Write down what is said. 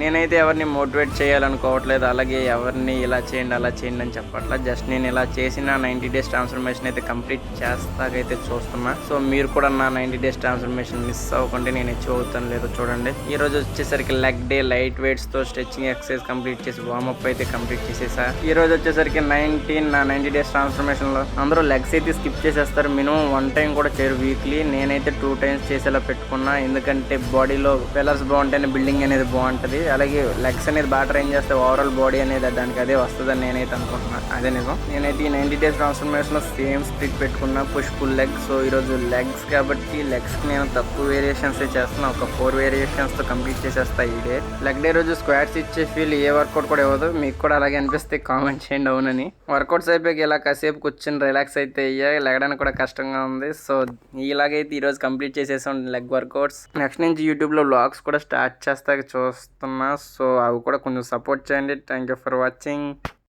నేనైతే ఎవరిని మోటివేట్ చేయాలనుకోవట్లేదు, అలాగే ఎవరిని ఇలా చేయండి అలా చేయండి అని చెప్పట్లేదు. జస్ట్ నేను ఇలా చేసిన 90 డేస్ ట్రాన్స్ఫర్మేషన్ అయితే కంప్లీట్ చేస్తాకైతే చూస్తున్నా. సో మీరు కూడా నా 90 డేస్ ట్రాన్స్ఫర్మేషన్ మిస్ అవ్వకుంటే నేను అచీవ్ అవుతాను లేదో చూడండి. ఈ రోజు వచ్చేసరికి లెగ్ డే, లైట్ వెయిట్స్ తో స్ట్రెచింగ్ ఎక్సర్సైజ్ కంప్లీట్ చేసి వార్మప్ అయితే కంప్లీట్ చేసేసా. ఈ రోజు వచ్చేసరికి 19 నా 90 డేస్ ట్రాన్స్ఫర్మేషన్ లో అందరూ లెగ్స్ అయితే స్కిప్ చేసేస్తారు, మినిమం 1 టైం కూడా చేయరు వీక్లీ. నేనైతే 2 టైమ్స్ చేసేలా పెట్టుకున్నా, ఎందుకంటే బాడీలో పిల్లర్స్ బాగుంటేనే బిల్డింగ్ అనేది బాగుంటది. అలాగే లెగ్స్ అనేది బాగా ట్రైన్ చేస్తే ఓవరాల్ బాడీ అనేది దానికి అదే వస్తుందని నేనైతే అనుకుంటున్నా. అదే నిజం. నేనైతే ఈ 90 డేస్ ట్రాన్స్ఫర్మేషన్ లో సేమ్ స్ప్లిట్ పెట్టుకున్నా, పుష్ పుల్ లెగ్. సో ఈరోజు లెగ్స్ కాబట్టి లెగ్స్ కి నేను తక్కువ వేరియేషన్స్ చేస్తున్నా, ఒక 4 వేరియేషన్స్ తో కంప్లీట్ చేసేస్తా ఈ డే. లెగ్ డే రోజు స్క్వాట్స్ ఇచ్చే ఫీల్ ఏ వర్కౌట్ కూడా ఇవ్వదు. మీకు కూడా అలాగే అనిపిస్తే కామెంట్ చేయండి అవునని. వర్కౌట్స్ అయిపోయి ఇలా కాసేపు కూర్చొని రిలాక్స్ అయితే అయ్యాయి, లెగడానికి కూడా కష్టంగా ఉంది. సో ఇలాగైతే ఈరోజు కంప్లీట్ చేసేసాం లెగ్ వర్కౌట్స్. నెక్స్ట్ నుంచి యూట్యూబ్లో వ్లాగ్స్ కూడా స్టార్ట్ చేస్తాక చూస్తున్నా. సో అవి కూడా కొంచెం సపోర్ట్ చేయండి. Thank you for watching.